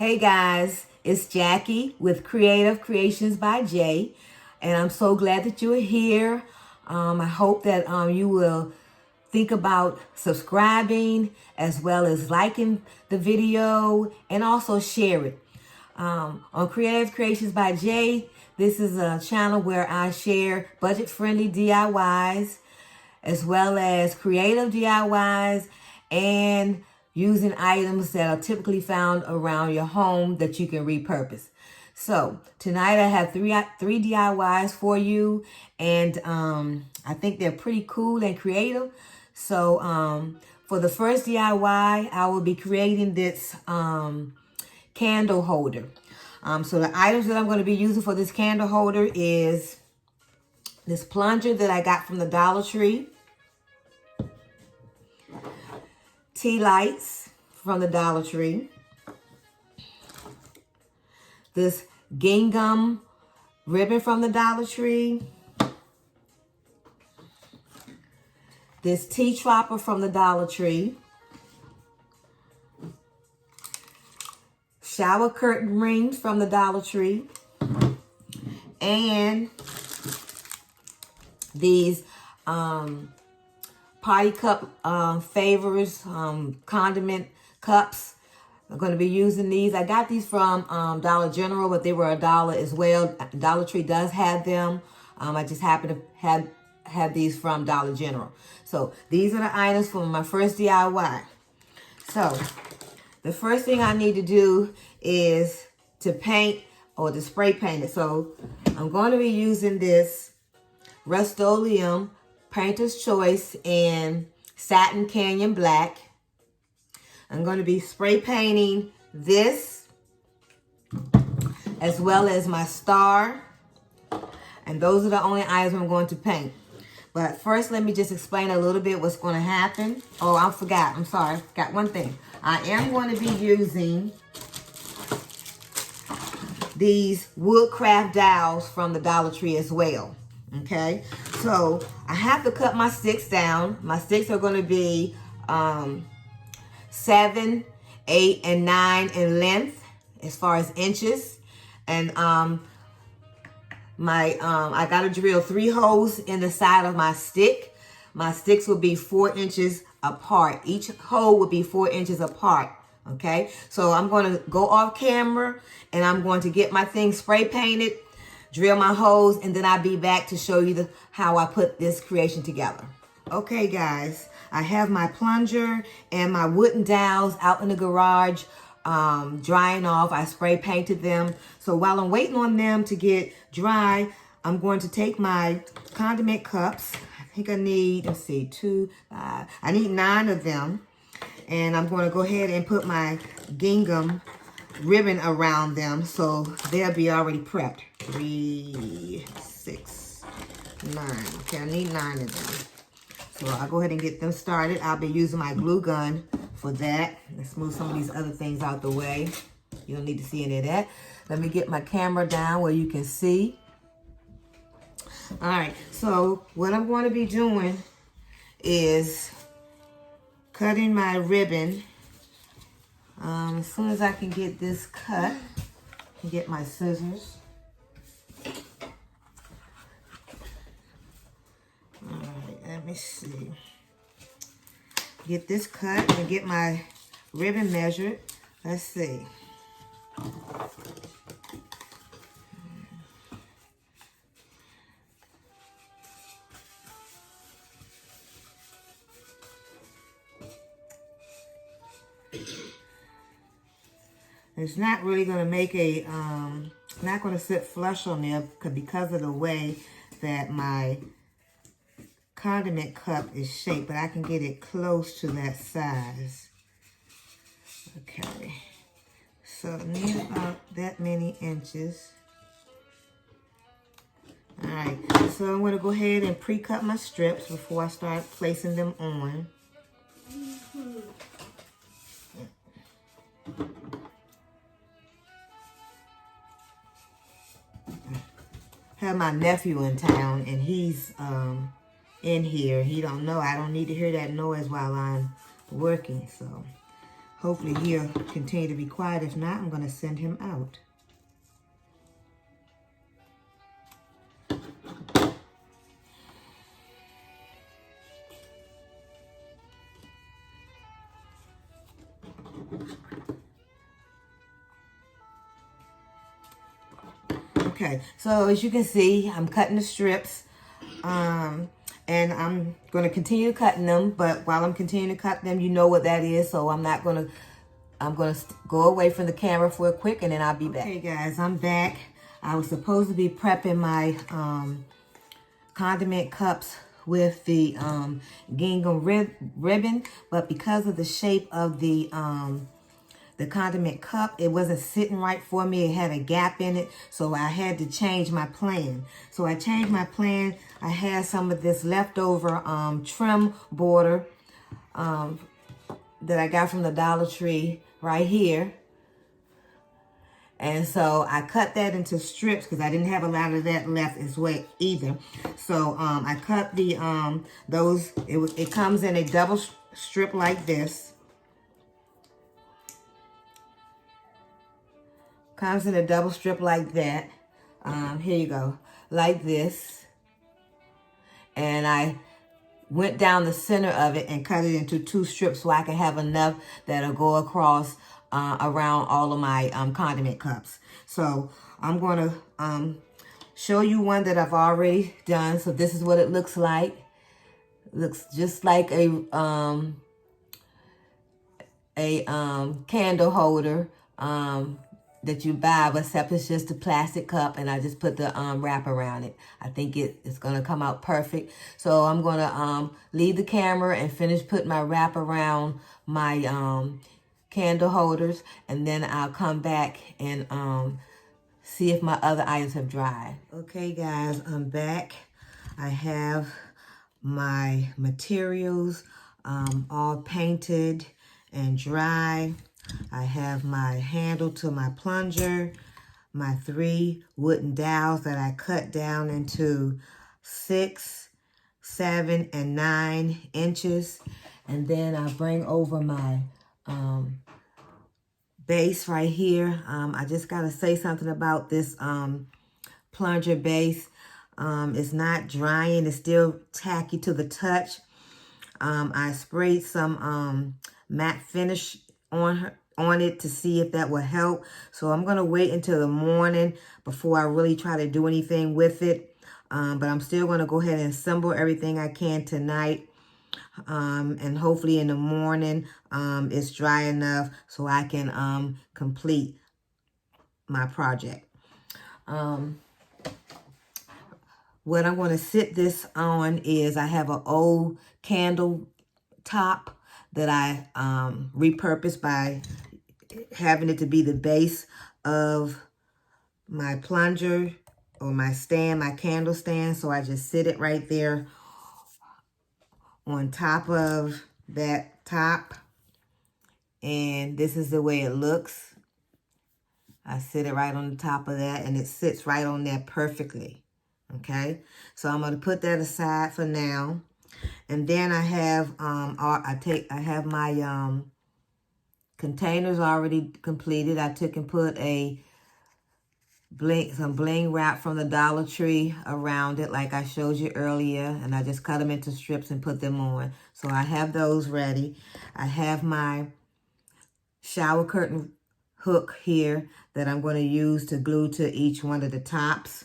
Hey guys, it's Jackie with Creative Creations by Jay, and I'm so glad that you are here. I hope that you will think about subscribing as well as liking the video and also share it. On Creative Creations by Jay, this is a channel where I share budget-friendly DIYs as well as creative DIYs and using items that are typically found around your home that you can repurpose. So tonight I have three DIYs for you, and I think they're pretty cool and creative. So for the first DIY, I will be creating this candle holder. So the items that I'm going to be using for this candle holder is this plunger that I got from the Dollar Tree, tea lights from the Dollar Tree, this gingham ribbon from the Dollar Tree, this tea tropper from the Dollar Tree, shower curtain rings from the Dollar Tree, and these party cup favors, condiment cups. I'm going to be using these. I got these from Dollar General, but they were $1 as well. Dollar Tree does have them. I just happen to have these from Dollar General. So these are the items for my first DIY. So the first thing I need to do is to paint or to spray paint it. So I'm going to be using this Rust-Oleum Painter's Choice in Satin Canyon Black. I'm going to be spray painting this as well as my star. And those are the only items I'm going to paint. But first, let me just explain a little bit what's going to happen. Oh, I forgot. I'm sorry. I forgot one thing. I am going to be using these Woodcraft dowels from the Dollar Tree as well. Okay, so I have to cut my sticks down. My sticks are going to be 7, 8, and 9 in length as far as inches. And I got to drill 3 holes in the side of my stick. My sticks will be 4 inches apart. Each hole will be 4 inches apart. Okay, so I'm going to go off camera and I'm going to get my thing spray painted, drill my holes, and then I'll be back to show you how I put this creation together. Okay, guys, I have my plunger and my wooden dowels out in the garage drying off. I spray painted them. So while I'm waiting on them to get dry, I'm going to take my condiment cups. I think I need, let's see, 2, I need 9 of them. And I'm going to go ahead and put my gingham ribbon around them so they'll be already prepped. 3, 6, 9. Okay, I need 9 of them. So I'll go ahead and get them started. I'll be using my glue gun for that. Let's move some of these other things out the way. You don't need to see any of that. Let me get my camera down where you can see. All right, so what I'm going to be doing is cutting my ribbon. As soon as I can get this cut, I can get my scissors. All right, let me see. Get this cut and get my ribbon measured. Let's see. It's not really going to make a, not going to sit flush on there because of the way that my condiment cup is shaped, but I can get it close to that size. Okay, so I need about that many inches. All right, so I'm going to go ahead and pre-cut my strips before I start placing them on. Have my nephew in town, and he's in here. He don't know. I don't need to hear that noise while I'm working, so Hopefully he'll continue to be quiet. If not, I'm going to send him out. Okay, so as you can see, I'm cutting the strips. And I'm going to continue cutting them, but while I'm continuing to cut them, you know what that is, so I'm going to go away from the camera for a quick, and then I'll be back. Okay, guys, I'm back. I was supposed to be prepping my condiment cups with the gingham ribbon, but because of the shape of the condiment cup, it wasn't sitting right for me. It had a gap in it, so I had to change my plan. So I changed my plan. I had some of this leftover trim border that I got from the Dollar Tree right here. And so I cut that into strips because I didn't have a lot of that left as well either. So I cut the it comes in a double strip like this. Comes in a double strip like that. Here you go, like this. And I went down the center of it and cut it into 2 strips so I can have enough that'll go across around all of my condiment cups. So I'm going to show you one that I've already done. So this is what it looks like. It looks just like a candle holder that you buy, but except it's just a plastic cup, and I just put the wrap around it. I think it's going to come out perfect. So I'm going to leave the camera and finish putting my wrap around my candle holders, and then I'll come back and see if my other items have dried. Okay, guys, I'm back. I have my materials all painted and dry. I have my handle to my plunger, my 3 wooden dowels that I cut down into 6, 7, and 9 inches. And then I bring over my base right here. I just got to say something about this plunger base. It's not drying. It's still tacky to the touch. I sprayed some matte finish on it to see if that will help. So I'm going to wait until the morning before I really try to do anything with it. But I'm still going to go ahead and assemble everything I can tonight. And hopefully in the morning it's dry enough so I can complete my project. What I'm going to sit this on is I have an old candle top that I repurposed by having it to be the base of my plunger or my stand, my candle stand. So I just sit it right there on top of that top. And this is the way it looks. I sit it right on the top of that, and it sits right on there perfectly. Okay, so I'm going to put that aside for now. And then I have I have my containers already completed. I took and put some bling wrap from the Dollar Tree around it like I showed you earlier, and I just cut them into strips and put them on. So I have those ready. I have my shower curtain hook here that I'm going to use to glue to each one of the tops.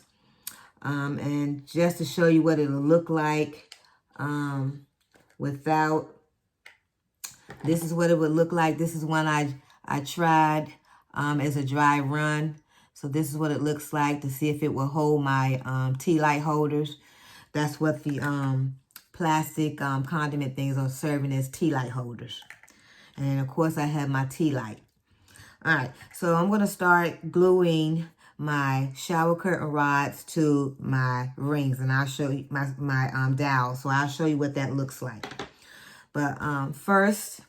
And just to show you what it'll look like without, this is what it would look like. This is one I tried as a dry run. So this is what it looks like to see if it will hold my tea light holders. That's what the plastic condiment things are serving as tea light holders. And of course I have my tea light. All right, so I'm going to start gluing my shower curtain rods to my rings, and I'll show you my dowel. So I'll show you what that looks like. But first,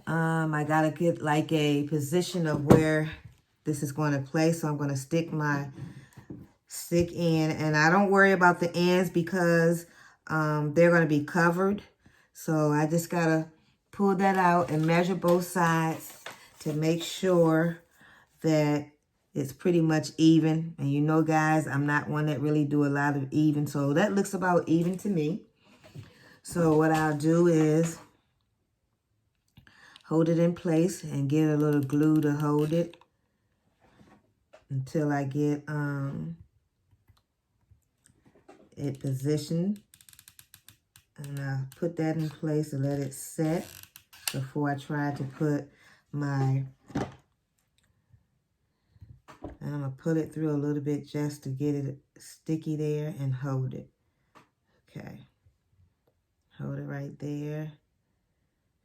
I gotta get like a position of where this is going to place. So I'm going to stick in, and I don't worry about the ends because they're going to be covered. So I just gotta pull that out and measure both sides to make sure that it's pretty much even. And you know, guys, I'm not one that really do a lot of even. So that looks about even to me. So what I'll do is hold it in place and get a little glue to hold it until I get it positioned. And I'll put that in place and let it set before I try to put my, and I'm going to put it through a little bit just to get it sticky there and hold it. Okay. Hold it right there.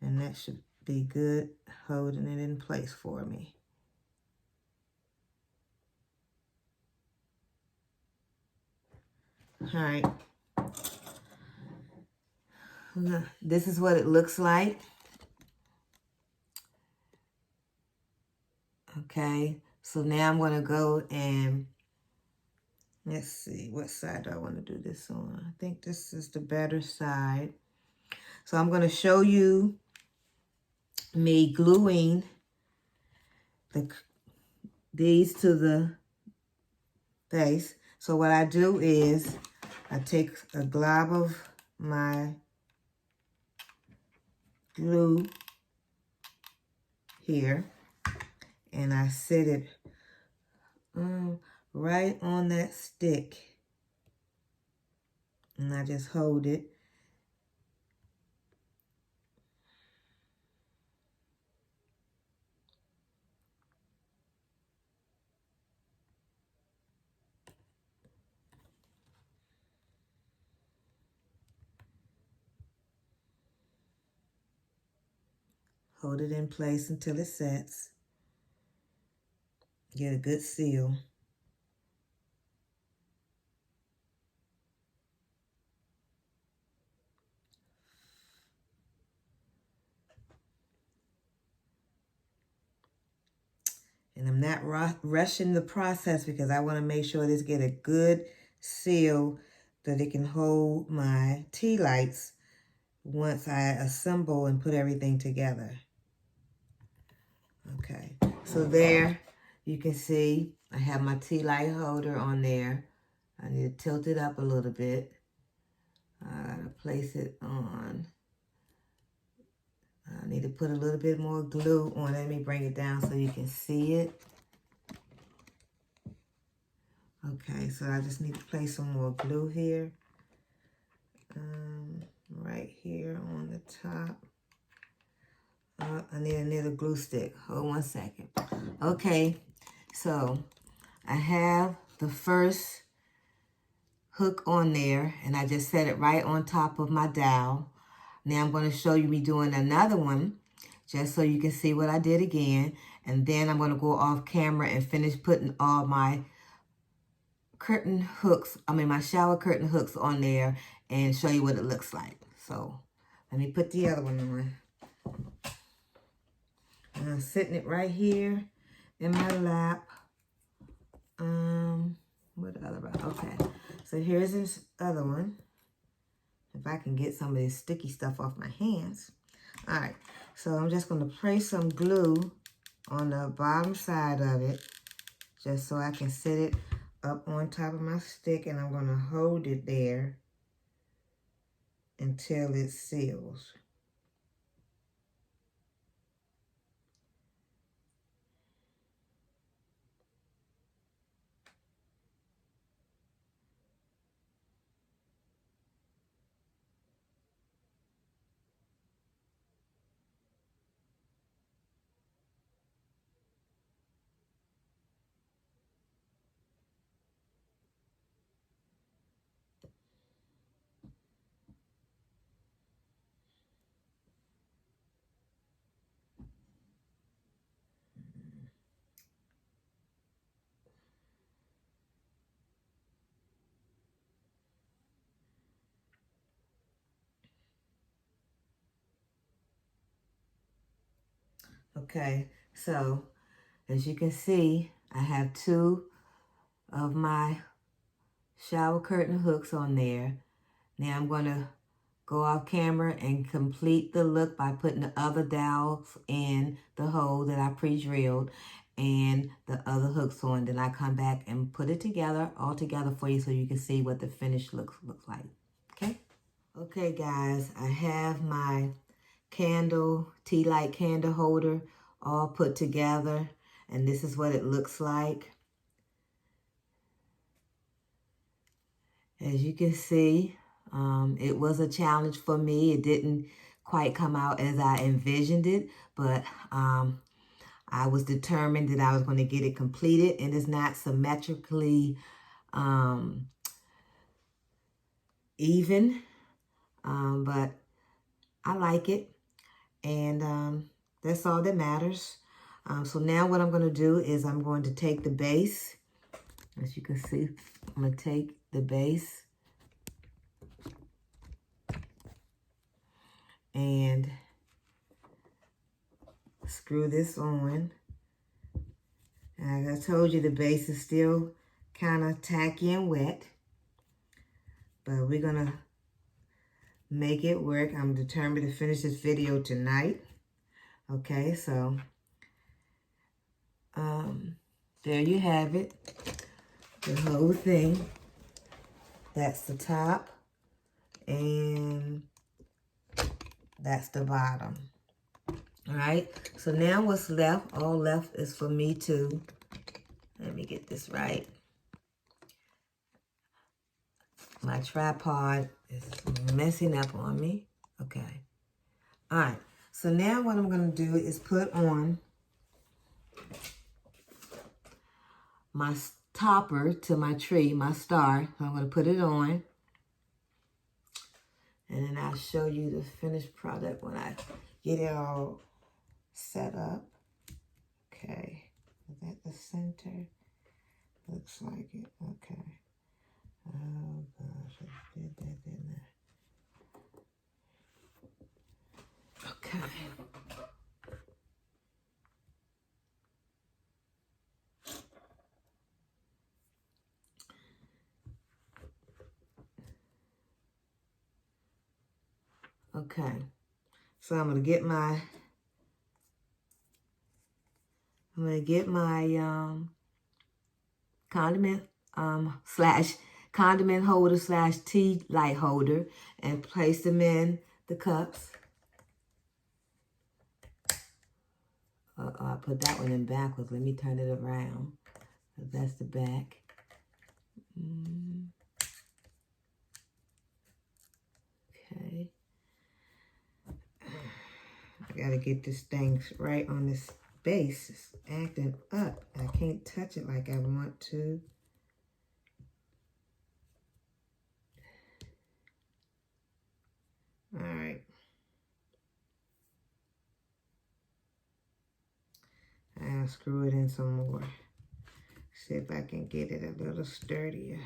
And that should be good holding it in place for me. All right. This is what it looks like. Okay. So now I'm going to go and let's see, what side do I want to do this on? I think this is the better side. So I'm going to show you me gluing these to the base. So what I do is I take a glob of my glue here and I set it right on that stick. And I just hold it. Hold it in place until it sets. Get a good seal. And I'm not rushing the process because I want to make sure this get a good seal that it can hold my tea lights once I assemble and put everything together. Okay, so there you can see I have my tea light holder on there. I need to tilt it up a little bit. I gotta place it on. I need to put a little bit more glue on. Let me bring it down so you can see it. Okay, so I just need to place some more glue here. Right here on the top. I need another glue stick. Hold 1 second. Okay, so I have the first hook on there, and I just set it right on top of my dowel. Now I'm going to show you me doing another one, just so you can see what I did again. And then I'm going to go off camera and finish putting all my curtain hooks, my shower curtain hooks on there and show you what it looks like. So let me put the other one on. And I'm sitting it right here in my lap. What other one? Okay, so here's this other one. If I can get some of this sticky stuff off my hands. All right, so I'm just going to place some glue on the bottom side of it, just so I can set it up on top of my stick, and I'm going to hold it there until it seals. Okay, so as you can see, I have 2 of my shower curtain hooks on there. Now I'm going to go off camera and complete the look by putting the other dowels in the hole that I pre-drilled and the other hooks on. Then I come back and put it together, all together for you so you can see what the finished looks like. Okay? Okay, guys, I have my tea light candle holder all put together, and this is what it looks like. As you can see, it was a challenge for me. It didn't quite come out as I envisioned it, but I was determined that I was going to get it completed, and it's not symmetrically even, but I like it, and that's all that matters. So now what I'm going to do is I'm going to take the base. As you can see, I'm going to take the base and screw this on. And as I told you, the base is still kind of tacky and wet, but we're going to make it work. I'm determined to finish this video tonight. Okay, so there you have it. The whole thing. That's the top, and that's the bottom. All right, so now what's left, all left is for me to, let me get this right. My tripod is messing up on me. Okay. All right, so now what I'm going to do is put on my topper to my tree, my star. So I'm going to put it on. And then I'll show you the finished product when I get it all set up. Okay. Is that the center? Looks like it. Okay. Oh, gosh. I did that, didn't I? Okay. Okay, so I'm gonna get my condiment slash condiment holder slash tea light holder and place them in the cups. I put that one in backwards. Let me turn it around. That's the back. Okay. I gotta get this thing right on this base. It's acting up. I can't touch it like I want to. All right. I'll screw it in some more. See if I can get it a little sturdier.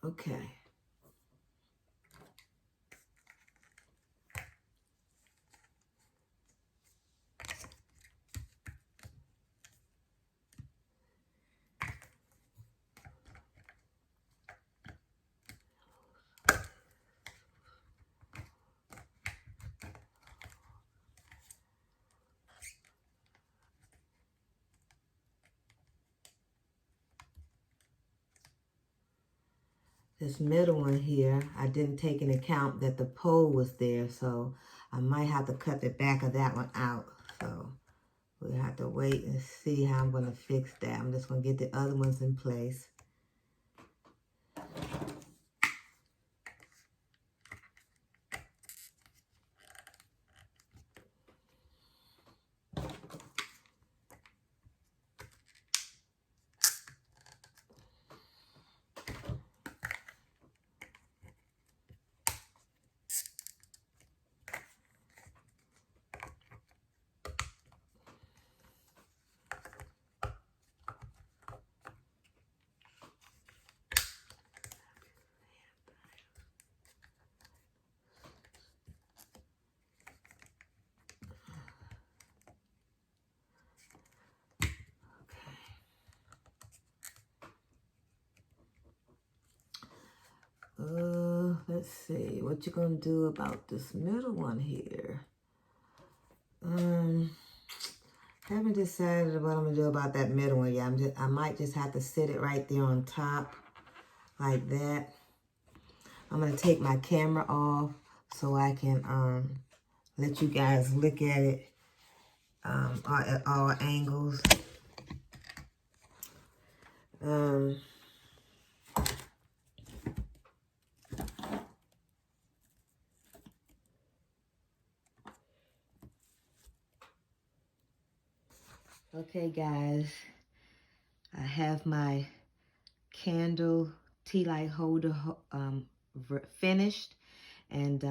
Okay. This middle one here, I didn't take into account that the pole was there, so I might have to cut the back of that one out. So we'll have to wait and see how I'm going to fix that. I'm just going to get the other ones in place. Let's see. What you gonna do about this middle one here? Haven't decided what I'm gonna do about that middle one yet. I might just have to sit it right there on top like that. I'm gonna take my camera off so I can let you guys look at it at all angles. Okay, guys, I have my candle tea light holder finished, and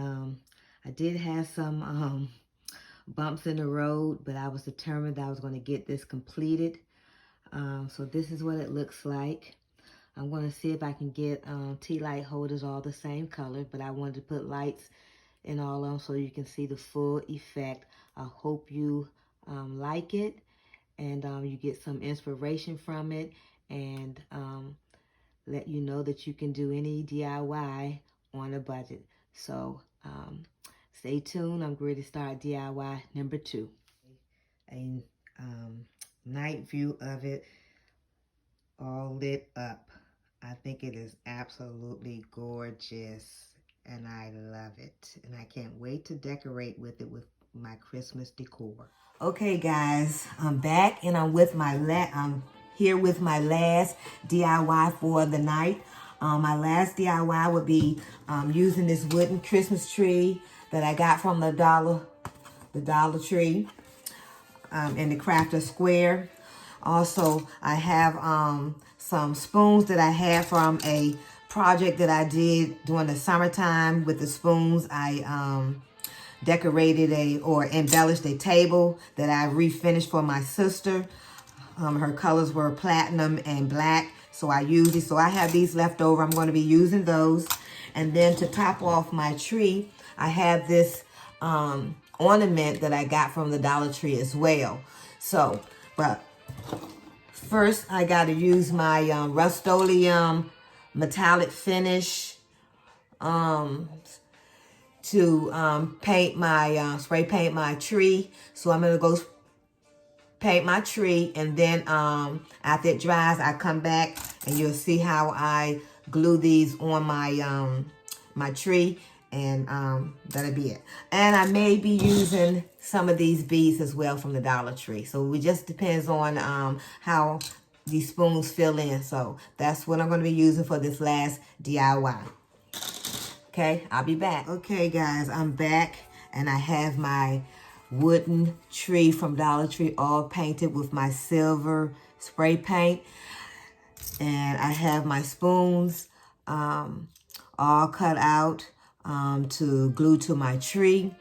I did have some bumps in the road, but I was determined that I was going to get this completed. So this is what it looks like. I'm going to see if I can get tea light holders all the same color, but I wanted to put lights in all of them so you can see the full effect. I hope you like it, and you get some inspiration from it, and let you know that you can do any DIY on a budget. So stay tuned. I'm going to start DIY number 2. A night view of it, all lit up. I think it is absolutely gorgeous, and I love it. And I can't wait to decorate with it with my Christmas decor. Okay, guys, I'm back, and I'm with I'm here with my last DIY for the night. My last DIY would be using this wooden Christmas tree that I got from the Dollar Tree in the Crafter Square. Also, I have some spoons that I had from a project that I did during the summertime. With the spoons, I decorated or embellished a table that I refinished for my sister. Her colors were platinum and black, so I used it. So I have these left over. I'm going to be using those. And then to top off my tree, I have this ornament that I got from the Dollar Tree as well. So, but first I got to use my Rust-Oleum metallic finish to paint my, spray paint my tree. So I'm going to go paint my tree, and then after it dries, I come back and you'll see how I glue these on my my tree, and that'll be it. And I may be using some of these beads as well from the Dollar Tree. So it just depends on how these spoons fill in. So that's what I'm going to be using for this last DIY. Okay, I'll be back. Okay, guys, I'm back, and I have my wooden tree from Dollar Tree all painted with my silver spray paint. And I have my spoons all cut out to glue to my tree.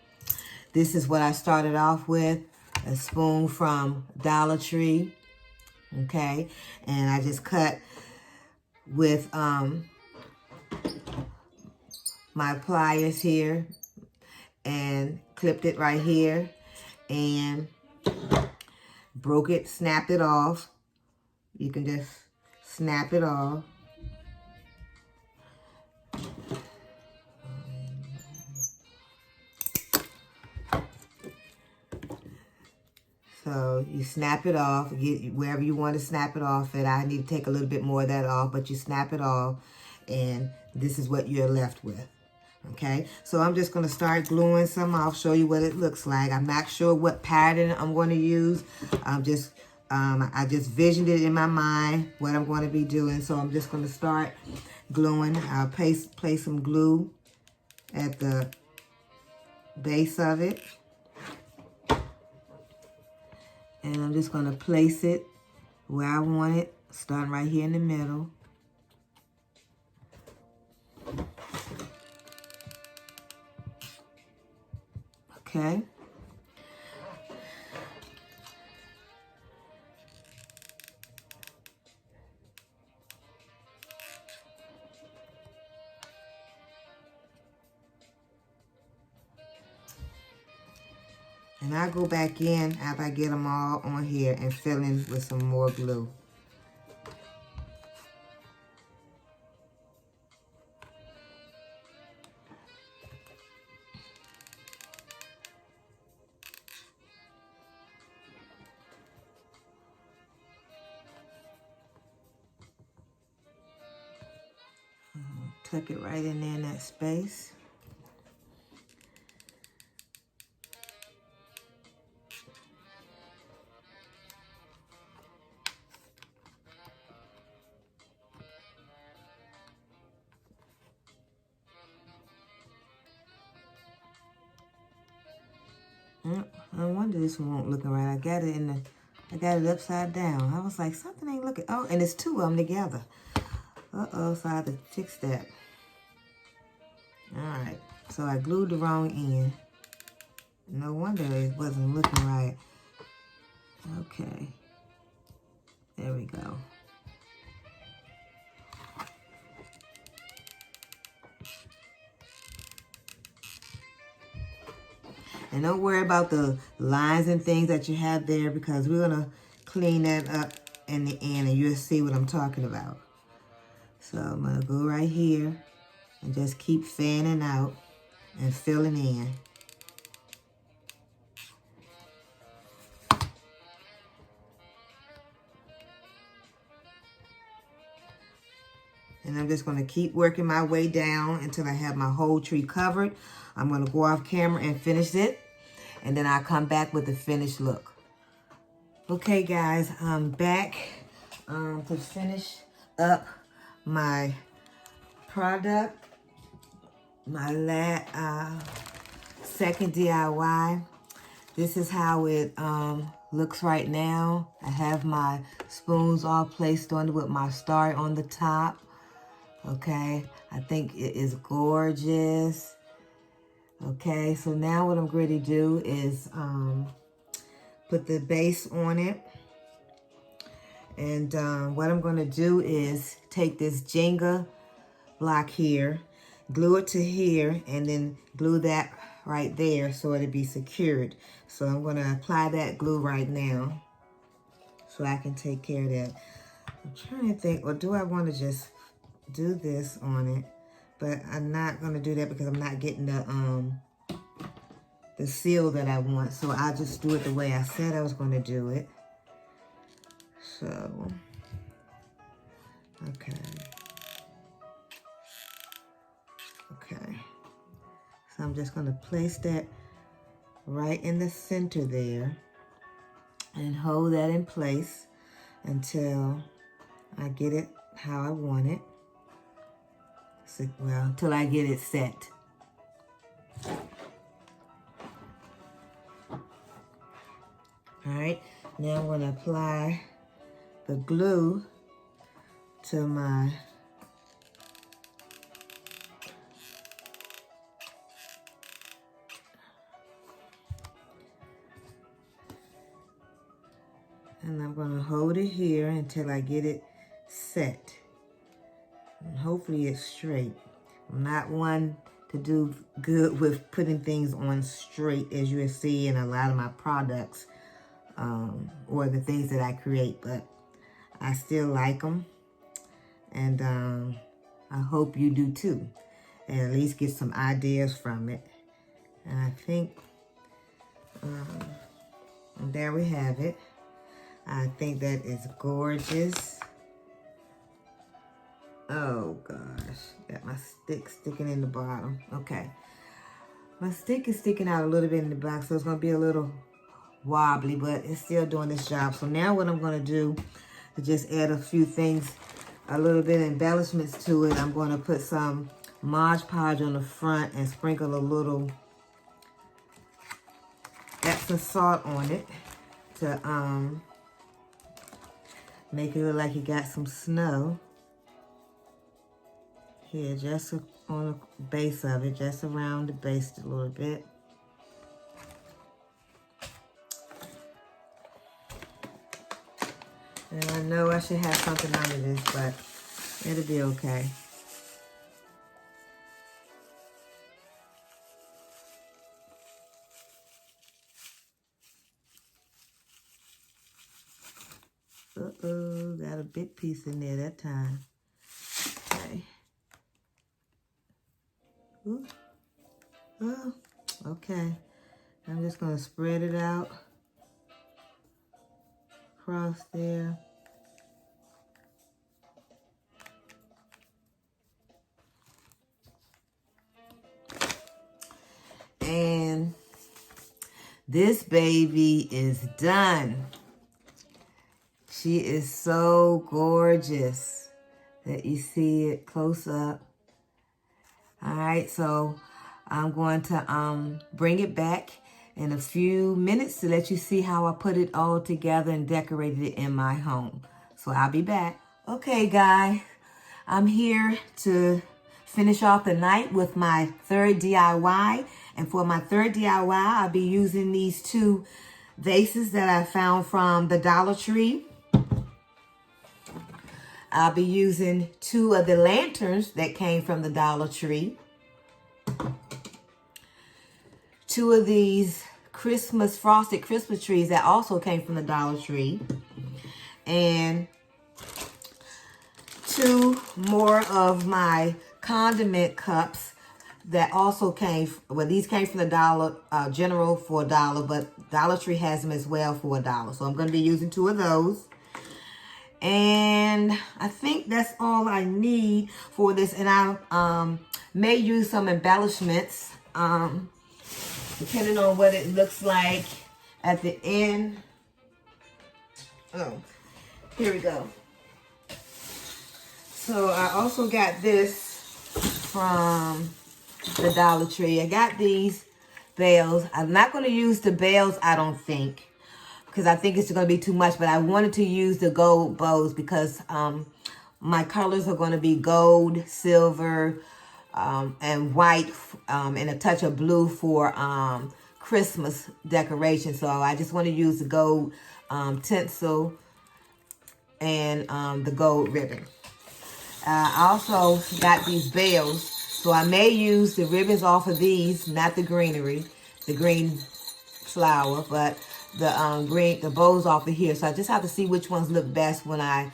This is what I started off with, a spoon from Dollar Tree. Okay, and I just cut with my pliers here and clipped it right here and broke it, snapped it off. You can just snap it off. So you snap it off, get wherever you want to snap it off. And I need to take a little bit more of that off, but you snap it off, and this is what you're left with. Okay, so I'm just going to start gluing some. I'll show you what it looks like. I'm not sure what pattern I'm going to use. I just visioned it in my mind what I'm going to be doing. So I'm just going to start gluing. I'll place some glue at the base of it. And I'm just going to place it where I want it, starting right here in the middle. Okay. And I go back in after I get them all on here and fill in with some more glue. tuck it right in there in that space. No wonder this one won't look right. I got it upside down. I was like, something ain't looking. Oh, and it's two of them together. Uh-oh, so I have to fix that. All right, so I glued the wrong end. No wonder it wasn't looking right. Okay, there we go. And don't worry about the lines and things that you have there, because we're going to clean that up in the end and you'll see what I'm talking about. So I'm going to go right here and just keep fanning out and filling in. And I'm just going to keep working my way down until I have my whole tree covered. I'm going to go off camera and finish it. And then I'll come back with the finished look. Okay, guys, I'm back to finish up my product. My second DIY. This is how it looks right now. I have my spoons all placed on it with my star on the top. Okay, I think it is gorgeous. Okay, so now what I'm going to do is put the base on it. And what I'm going to do is take this Jenga block here, glue it to here, and then glue that right there so it'll be secured. So I'm going to apply that glue right now so I can take care of that. I'm trying to think, or do I want to just do this on it? But I'm not going to do that because I'm not getting the seal that I want. So I'll just do it the way I said I was going to do it. So, okay. Okay. So I'm just going to place that right in the center there and hold that in place until I get it how I want it. So, well, until I get it set. All right, now I'm going to apply the glue to my and I'm going to hold it here until I get it set. And hopefully it's straight. I'm not one to do good with putting things on straight, as you will see in a lot of my products or the things that I create, but I still like them. And I hope you do too. And at least get some ideas from it. And I think, and there we have it. I think that is gorgeous. Oh gosh, got my stick sticking in the bottom. Okay, my stick is sticking out a little bit in the back, so it's gonna be a little wobbly, but it's still doing its job. So now what I'm gonna do is just add a few things, a little bit of embellishments to it. I'm gonna put some Mod Podge on the front and sprinkle a little Epsom salt on it to make it look like you got some snow. Here, just on the base of it, just around the base a little bit. And I know I should have something under this, but it'll be okay. Uh-oh, got a big piece in there that time. Okay. Ooh. Oh, okay. I'm just going to spread it out across there. This baby is done. She is so gorgeous that you see it close up. All right, so I'm going to bring it back in a few minutes to let you see how I put it all together and decorated it in my home. So I'll be back. Okay, guys, I'm here to finish off the night with my third DIY. And for my third DIY, I'll be using these two vases that I found from the Dollar Tree. I'll be using two of the lanterns that came from the Dollar Tree. Two of these frosted Christmas trees that also came from the Dollar Tree. And two more of my condiment cups that also came, well, these came from the Dollar General for $1, but Dollar Tree has them as well for $1. So I'm going to be using two of those. And I think that's all I need for this. And I may use some embellishments, depending on what it looks like at the end. Oh, here we go. So I also got this from the Dollar Tree. I got these bells. I'm not going to use the bells, I don't think, because I think it's going to be too much. But I wanted to use the gold bows because my colors are going to be gold, silver, and white, and a touch of blue for Christmas decoration. So I just want to use the gold tinsel and the gold ribbon. I also got these bells, so I may use the ribbons off of these, not the greenery, the green flower, but the bows off of here. So I just have to see which ones look best when I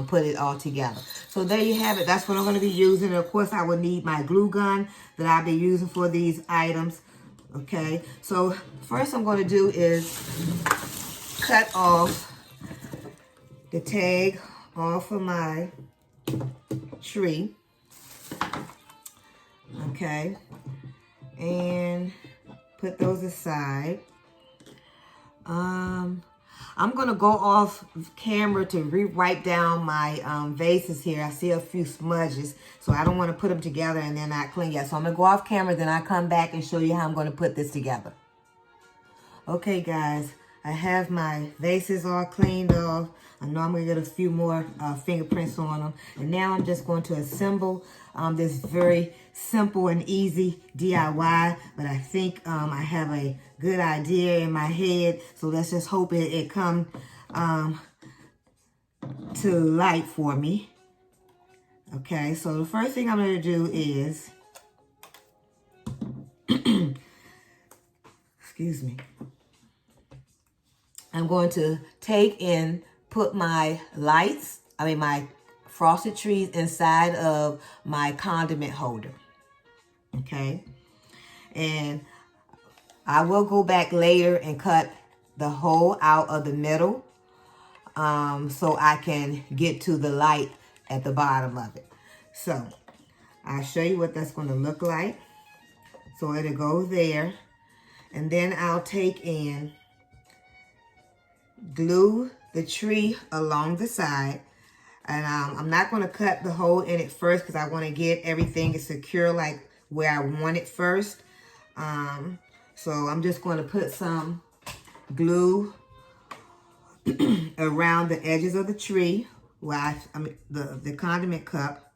put it all together. So there you have it. That's what I'm going to be using. And of course, I will need my glue gun that I'll be using for these items. Okay, so first I'm going to do is cut off the tag off of my tree. Okay, and put those aside. I'm gonna go off camera to wipe down my vases here. I see a few smudges, so I don't want to put them together and they're not clean yet. So I'm gonna go off camera, then I come back and show you how I'm gonna put this together. Okay, guys, I have my vases all cleaned off. I know I'm gonna get a few more fingerprints on them. And now I'm just going to assemble this very simple and easy DIY. But I think I have a good idea in my head. So let's just hope it comes to light for me. Okay, so the first thing I'm gonna do is, excuse me. I'm going to put my my frosted trees inside of my condiment holder. Okay. And I will go back later and cut the hole out of the middle so I can get to the light at the bottom of it. So I'll show you what that's going to look like. So it'll go there. And then I'll take and glue the tree along the side. And I'm not going to cut the hole in it first because I want to get everything secure like where I want it first. So I'm just going to put some glue around the edges of the tree, where the condiment cup,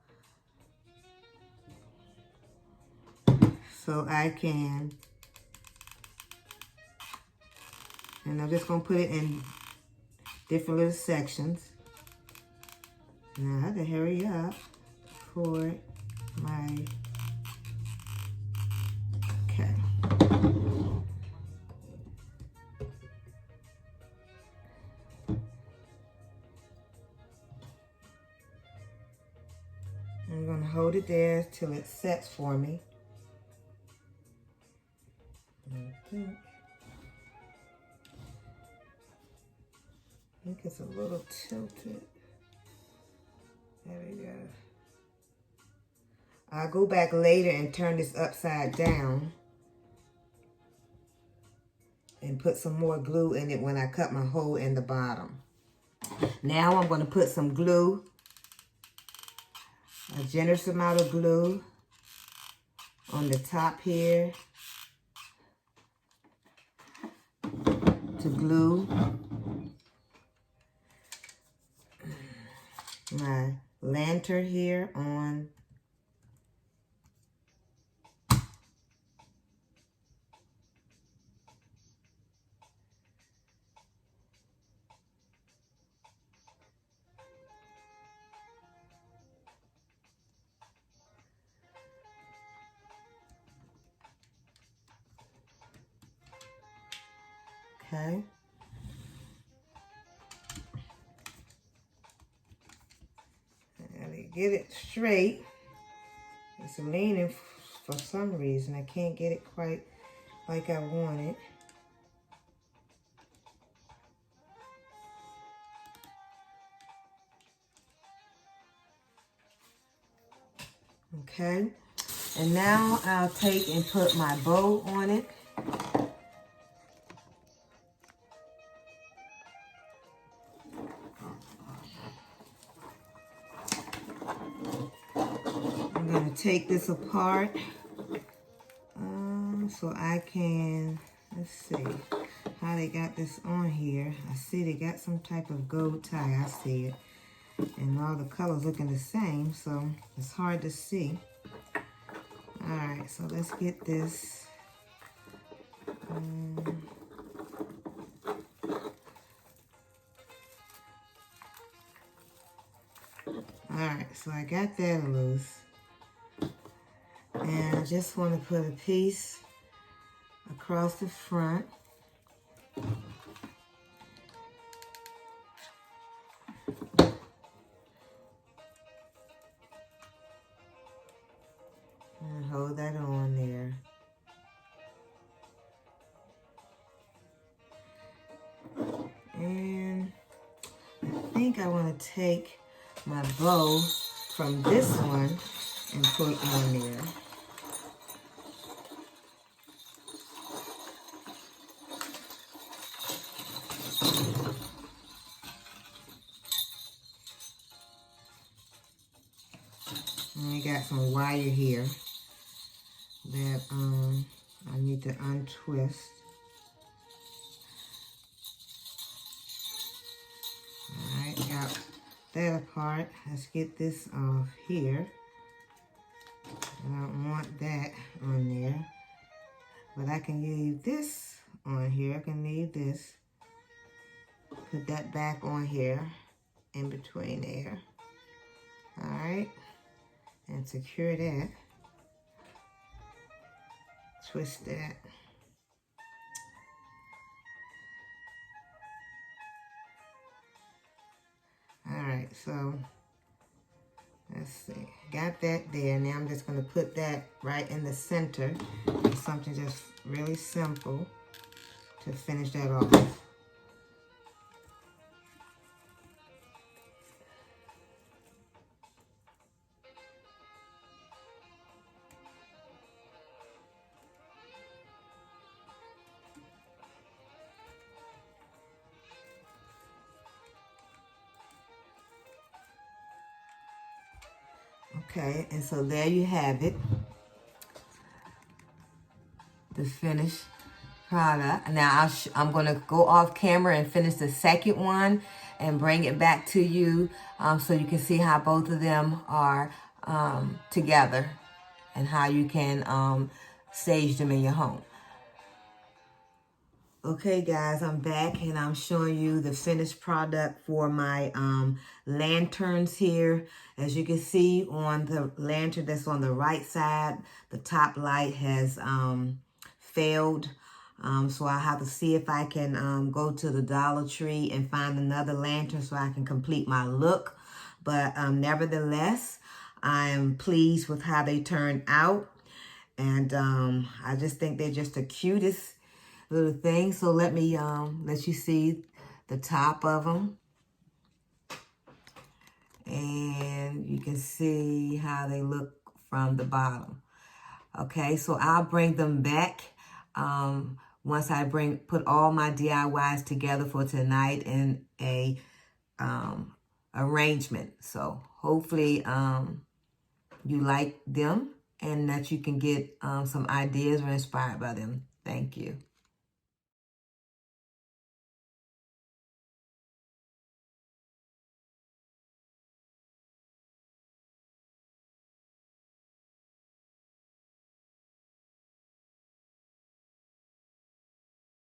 so I can, and I'm just going to put it in different little sections. Now I have to hurry up for my, okay. I'm going to hold it there till it sets for me. I think it's a little tilted. There we go. I'll go back later and turn this upside down and and put some more glue in it when I cut my hole in the bottom. Now I'm going to put some glue, a generous amount of glue on the top here to glue my lantern here on. Okay. And to get it straight, it's leaning for some reason. I can't get it quite like I want it. Okay. And now I'll take and put my bow on it. I'm going to take this apart so I can, let's see how they got this on here. I see they got some type of gold tie. I see it. And all the colors looking the same, so it's hard to see. All right, so let's get this. All right, so I got that loose. And I just want to put a piece across the front. And hold that on there. And I think I want to take my bow from this one and put on there. And I got some wire here that I need to untwist. Alright, got that apart. Let's get this off here. I don't want that on there. But I can leave this on here. I can leave this. Put that back on here in between there. Alright. And secure that. Twist that. Alright, so let's see. Got that there. Now I'm just going to put that right in the center. Something just really simple to finish that off. Okay, and so there you have it. The finished product. Now I'm going to go off camera and finish the second one and bring it back to you so you can see how both of them are together and how you can stage them in your home. Okay guys, I'm back and I'm showing you the finished product for my lanterns here. As you can see on the lantern that's on the right side, the top light has failed. So I have to see if I can go to the Dollar Tree and find another lantern so I can complete my look. But nevertheless, I am pleased with how they turned out. And I just think they're just the cutest little thing. So let me let you see the top of them. And you can see how they look from the bottom. Okay, so I'll bring them back once I put all my DIYs together for tonight in a arrangement. So hopefully you like them and that you can get some ideas or inspired by them. Thank you.